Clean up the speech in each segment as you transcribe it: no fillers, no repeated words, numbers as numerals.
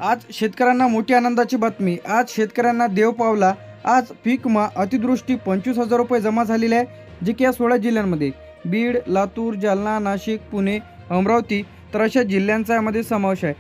आज शेतकऱ्यांना मोठी आनंदाची बातमी। आज शेतकऱ्यांना देव पावला। आज पीक विमा अतिवृष्टी 25,000 रुपये जमा झालेले आहे, जे की या 16 जिल्ह्यांमध्ये बीड, लातूर, जालना, नाशिक, पुणे, अमरावती तर अशा जिल्ह्यांचा यामध्ये समावेश आहे।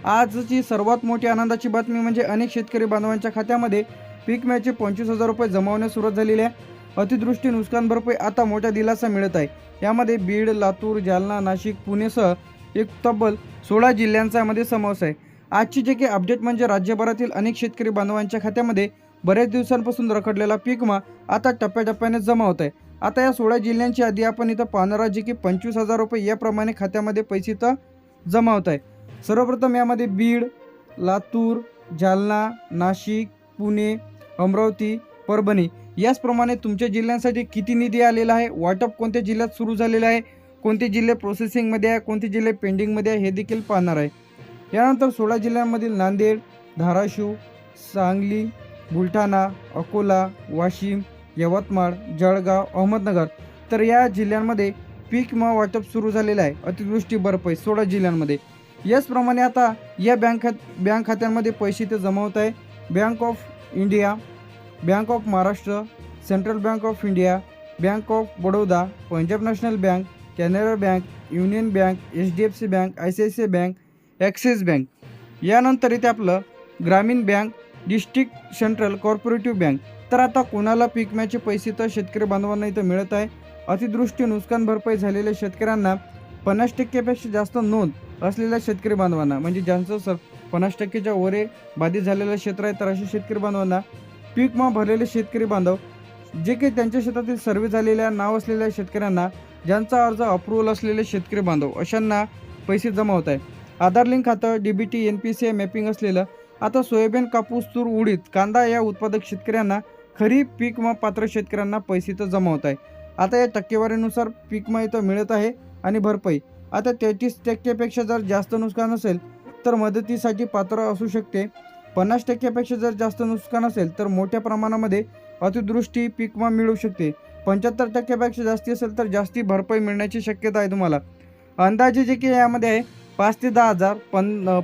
आजची सर्वात मोठी आनंदाची बातमी म्हणजे अनेक शेतकरी बांधवांच्या खात्यामध्ये पीक विम्याचे 25,000 रुपये जमा होण्यास सुरुवात झालेली आहे। अतिवृष्टी नुकसान भरपाई आता मोठा दिलासा मिळत आहे। यामध्ये बीड, लातूर, जालना, नाशिक, पुणेसह एक तब्बल 16 जिल्ह्यांचा यामध्ये समावेश आहे। आजची जे काही अपडेट म्हणजे राज्यभरातील अनेक शेतकरी बांधवांच्या खात्यामध्ये बरेच दिवसांपासून रखडलेला पीक विमा आता टप्प्याटप्प्याने जमा होत आहे। आता या 16 जिल्ह्यांची यादी आपण इथं पाहणार आहोत, जे की 25,000 रुपये याप्रमाणे खात्यामध्ये पैसे इथं जमा होत आहे। सर्वप्रथम यामध्ये बीड, लातूर, जालना, नाशिक, पुणे, अमरावती, परभणी याचप्रमाणे तुमच्या जिल्ह्यांसाठी किती निधी आलेला आहे, वाटप कोणत्या जिल्ह्यात सुरू झालेलं आहे, कोणते जिल्हे प्रोसेसिंगमध्ये आहे, कोणते जिल्हे पेंडिंगमध्ये आहे हे देखील पाहणार आहे। यानंतर 16 जिल्ह्यांमधील नांदेड, धाराशिव, सांगली, बुलढाणा, अकोला, वाशिम, यवतमाळ, जळगाव, अहमदनगर तर या जिल्ह्यांमध्ये पीक विमा वाटप सुरू झालेलं आहे। अतिवृष्टी भरपाई 16 जिल्ह्यांमध्ये। याचप्रमाणे आता या बँक खात्यांमध्ये पैसे ते जमा होत आहे। Bank of India, bank of Maharashtra, central bank of India, bank of Baroda, Punjab national bank, Canara bank, union bank, HDFC bank, ICICI bank, axis bank. यानंतर इथे आपलं ग्रामीण bank, district central co-operative bank. तर आता कोणाला पीक विम्याचे पैसे तर शेतकरी बांधवांना इथं मिळत आहे। अतिवृष्टी नुकसान भरपाई झालेल्या शेतकऱ्यांना 50% जास्त नोंद असलेल्या शेतकरी बांधवांना म्हणजे ज्यांचं 50%च्या वरे बाधित झालेलं क्षेत्र आहे तर अशा शेतकरी बांधवांना पीक विमा भरलेले शेतकरी बांधव जे काही त्यांच्या शेतातील सर्वे झालेल्या नाव असलेल्या शेतकऱ्यांना, ज्यांचा अर्ज अप्रूव्हल असलेले शेतकरी बांधव अशांना पैसे जमा होत आहे। आधार लिंक खातं, DBT, NPCI मॅपिंग असलेलं आता सोयाबीन, कापूस, तूर, उडीद, कांदा या उत्पादक शेतकऱ्यांना, खरीप पीक विमा पात्र शेतकऱ्यांना पैसे तर जमा होत आहे। आता या टक्केवारीनुसार पीक विमा इथं मिळत आहे आणि भरपाई आता 33% जर जास्त नुकसान असेल तर मदतीसाठी पात्र असू शकते। 50% जर जास्त नुकसान असेल तर मोठ्या प्रमाणामध्ये अतिवृष्टी पीक विमा मिळू शकते। 75% जास्ती असेल तर जास्ती भरपाई मिळण्याची शक्यता आहे तुम्हाला। अंदाजे जे की यामध्ये आहे 5 ते 10 हजार,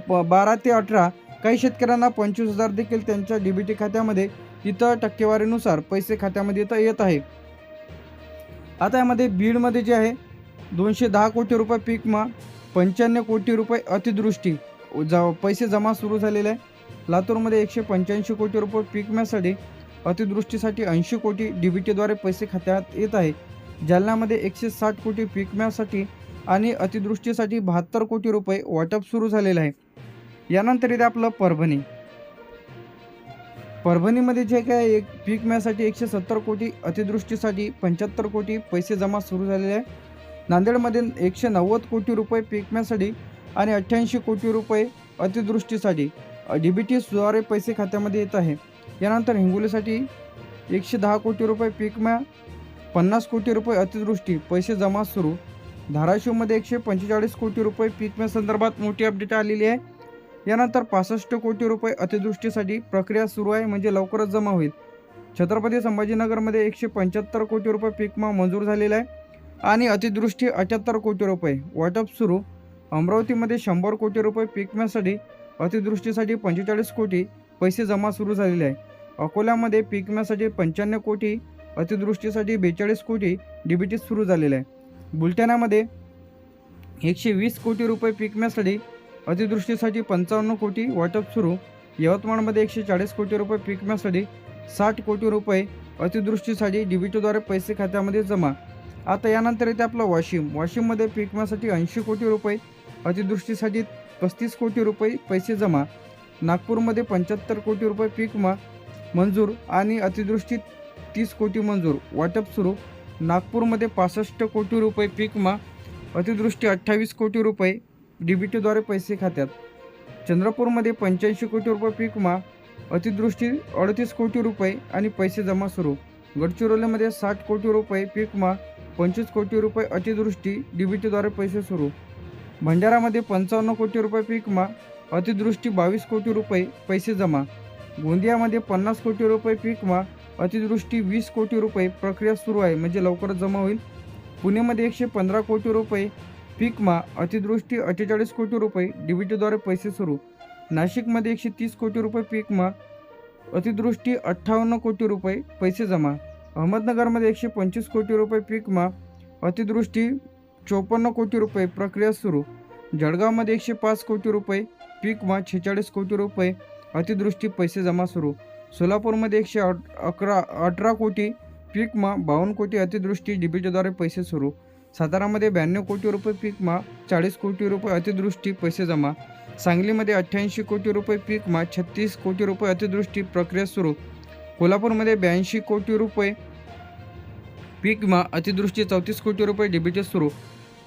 12 ते 18, काही शेतकऱ्यांना 25,000 देखील त्यांच्या DBT खात्यामध्ये इथं टक्केवारीनुसार पैसे खात्यामध्ये इथं येत आहे। आता यामध्ये बीडमध्ये जे आहे 210 कोटी रुपये पीक विमा, 95 कोटी रुपये अतिवृष्टी पैसे जमा सुरू झालेले आहे। लातूरमध्ये 185 कोटी रुपये पीक विम्यासाठी, अतिवृष्टीसाठी 80 कोटी DBTद्वारे पैसे खात्यात येत आहे। जालन्यामध्ये 160 कोटी पीक विम्यासाठी आणि अतिवृष्टीसाठी 72 कोटी रुपये वाटप सुरू झालेलं आहे। यानंतर इथे आपलं परभणीमध्ये जे काय एक पीक विम्यासाठी 170 कोटी, अतिवृष्टीसाठी 75 कोटी पैसे जमा सुरू झालेले आहे। नांदेडमध्ये 190 कोटी रुपये पीक विम्यासाठी आणि 88 कोटी रुपये अतिवृष्टीसाठी DBTद्वारे पैसे खात्यामध्ये येत आहे। यानंतर हिंगोलीसाठी 110 कोटी रुपये पीक विमा, 50 कोटी रुपये अतिवृष्टी पैसे जमा सुरू। धाराशिवमध्ये 145 कोटी रुपये पीक विम्यासंदर्भात मोठी अपडेट आलेली आहे। यानंतर 65 कोटी रुपये अतिवृष्टीसाठी प्रक्रिया सुरू आहे, म्हणजे लवकरच जमा होईल। छत्रपती संभाजीनगरमध्ये 175 कोटी रुपये पीक विमा मंजूर झालेला आहे आणि अतिवृष्टी 78 कोटी रुपये वाटप सुरू। अमरावतीमध्ये 100 कोटी रुपये पीक विम्यासाठी, अतिवृष्टीसाठी 45 कोटी पैसे जमा सुरू झालेले आहे। अकोल्यामध्ये पीक विम्यासाठी 95 कोटी, अतिवृष्टीसाठी 42 कोटी DBT सुरू झालेले आहे। बुलढाण्यामध्ये 120 कोटी रुपये पीक विम्यासाठी, अतिवृष्टीसाठी 55 कोटी वाटप सुरू। यवतमाळमध्ये 140 कोटी रुपये पीक विम्यासाठी, 60 कोटी रुपये अतिवृष्टीसाठी DBTद्वारे पैसे खात्यामध्ये जमा। आता यानंतर इथे आपलं वाशिममध्ये पीक विम्यासाठी 80 कोटी रुपये, अतिवृष्टीसाठी 35 कोटी रुपये पैसे जमा। नागपूरमध्ये 75 कोटी रुपये पीक विमा मंजूर आणि अतिवृष्टी 30 कोटी मंजूर, वाटप सुरू। नागपूरमध्ये 65 कोटी रुपये पीक विमा, अतिवृष्टी 28 कोटी रुपये DBTद्वारे पैसे खात्यात। चंद्रपूरमध्ये 85 कोटी रुपये पीक विमा, अतिवृष्टी 38 कोटी रुपये आणि पैसे जमा सुरू। गडचिरोलीमध्ये 60 कोटी रुपये पीक विमा, 25 कोटी रुपये अतिवृष्टी DBTद्वारे पैसे सुरू। भंडारामध्ये 55 कोटी रुपये पीक विमा, अतिवृष्टी 22 कोटी रुपये पैसे जमा। गोंदियामध्ये 50 कोटी रुपये पीक विमा, अतिवृष्टी 20 कोटी रुपये प्रक्रिया सुरू आहे, म्हणजे लवकरच जमा होईल। पुणेमध्ये 115 कोटी रुपये पीक विमा, अतिवृष्टी 48 कोटी रुपये DBTद्वारे पैसे सुरू। नाशिकमध्ये 130 कोटी रुपये पीक विमा अतिवृष्टी 58 कोटी रुपये पैसे जमा. अहमदनगरमध्ये 125 कोटी रुपये पीक विमा अतिवृष्टी 54 कोटी रुपये प्रक्रिया सुरू. जळगावमध्ये 105 कोटी रुपये पीक विमा 46 कोटी रुपये अतिवृष्टी पैसे जमा सुरू. सोलापूरमध्ये 118 कोटी पीक विमा 52 कोटी अतिवृष्टी डीबीटीद्वारे पैसे सुरू. सातारामध्ये 92 कोटी रुपये पीक विमा 40 कोटी रुपये अतिवृष्टी पैसे जमा. सांगलीमध्ये 88 कोटी रुपये पीक विमा 36 कोटी रुपये अतिवृष्टी प्रक्रिया सुरू. कोल्हापूरमध्ये 82 कोटी रुपये पीक विमा अतिवृष्टी 34 कोटी रुपये डीबीटी सुरू.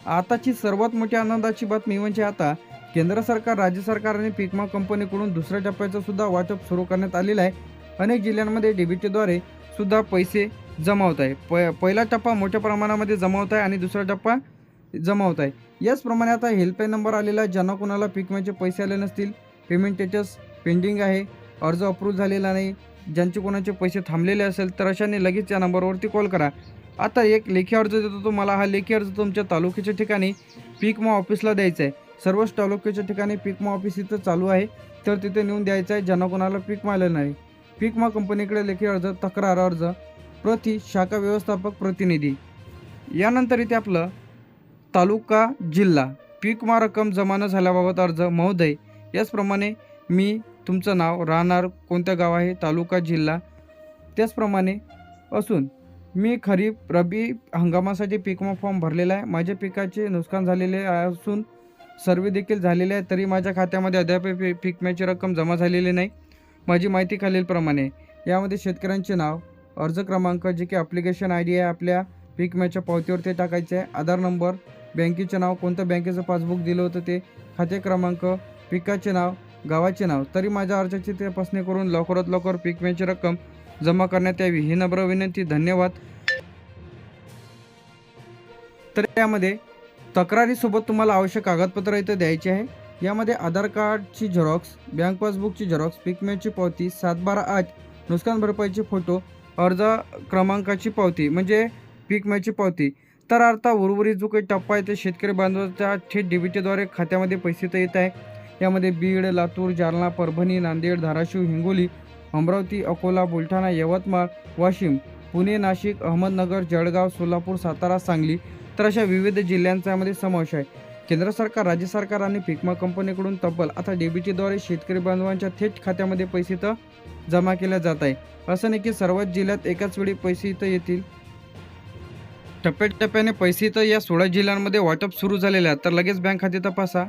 आताची सर्वात मोठी आनंदाची बातमी म्हणजे आता केंद्र सरकार, राज्य सरकार आणि पीक विमा कंपनीकडून दुसऱ्या टप्प्याचं सुद्धा वाटप सुरू करण्यात आलेलं आहे. अनेक जिल्ह्यांमध्ये डीबीटीद्वारे सुद्धा पैसे जमा होत आहे. पहिला टप्पा मोठ्या प्रमाणामध्ये जमा होत आहे आणि दुसरा टप्पा जमा होत आहे. याचप्रमाणे आता हेल्पलाईन नंबर आलेला आहे. ज्यांना कोणाला पीक विम्याचे पैसे आले नसतील, पेमेंट स्टेटस पेंडिंग आहे, अर्ज अप्रूव्ह झालेला नाही, ज्यांचे कोणाचे पैसे थांबलेले असेल तर अशाने लगेच या नंबरवरती कॉल करा. आता एक लेखी अर्ज देतो तुम्हाला. हा लेखी अर्ज तुमच्या तालुक्याच्या ठिकाणी पीक विमा ऑफिसला द्यायचा आहे. सर्वच तालुक्याच्या ठिकाणी पीक विमा ऑफिस इथं चालू आहे, तर तिथे नेऊन द्यायचं आहे ज्यांना कोणाला पीक विमा आलेलं नाही. पीक विमा कंपनीकडे लेखी अर्ज, तक्रार अर्ज, प्रति शाखा व्यवस्थापक प्रतिनिधी. यानंतर इथे आपलं तालुका, जिल्हा, पीक विमा रक्कम जमा न झाल्याबाबत अर्ज. महोदय, याचप्रमाणे मी तुमचं नाव, राहणार, कोणतं गाव आहे, तालुका, जिल्हा त्याचप्रमाणे असून मी खरीप रब्बी हंगामासाठी पीक विमा फॉर्म भरलेला आहे. माझ्या पिकाचे नुकसान झालेले असून सर्वे देखील झालेले आहे, तरी माझ्या खात्यामध्ये अद्याप पीक विम्याची रक्कम जमा झालेली नाही. माझी माहिती खालीलप्रमाणे. यामध्ये शेतकऱ्यांचे नाव, अर्ज क्रमांक, जे की ॲप्लिकेशन आय डी आहे आपल्या पीक विम्याच्या पावतीवर ते टाकायचे आहे, आधार नंबर, बँकेचे नाव, कोणतं बँकेचं पासबुक दिलं होतं ते, खाते क्रमांक, पिकाचे नाव, गावाचे नाव. तरी माझ्या अर्जाची तपासणी करून लवकरात लवकर पीक विम्याची रक्कम जमा करण्यात यावी ही नम्र विनंती. धन्यवाद. तर यामध्ये तक्रारीसोबत तुम्हाला आवश्यक कागदपत्र इथं द्यायचे आहे. यामध्ये आधार कार्डची झेरॉक्स, बँक पासबुकची झेरॉक्स, पीक विम्याची पावती, 7/12/8 नुकसान भरपाईचे फोटो, अर्ज क्रमांकाची पावती म्हणजे पीक विम्याची पावती. तर आता उर्वरित जो काही टप्पा आहे ते शेतकरी बांधवाच्या थेट डीबीटीद्वारे खात्यामध्ये पैसे तर येत आहे. यामध्ये बीड, लातूर, जालना, परभणी, नांदेड, धाराशिव, हिंगोली, अमरावती, अकोला, बुलढाणा, यवतमाळ, वाशिम, पुणे, नाशिक, अहमदनगर, जळगाव, सोलापूर, सातारा, सांगली तर अशा विविध जिल्ह्यांचा यामध्ये समावेश आहे. केंद्र सरकार, राज्य सरकार आणि पीक विमा कंपनीकडून तब्बल आता डीबीटीद्वारे शेतकरी बांधवांच्या थेट खात्यामध्ये पैसे तर जमा केले जात आहे. असं नाही की सर्वच जिल्ह्यात एकाच वेळी पैसे इथं येतील. टप्प्याटप्प्याने पैसे तर या 16 जिल्ह्यांमध्ये वाटप सुरू झालेले आहेत. तर लगेच बँक खाते तपासा.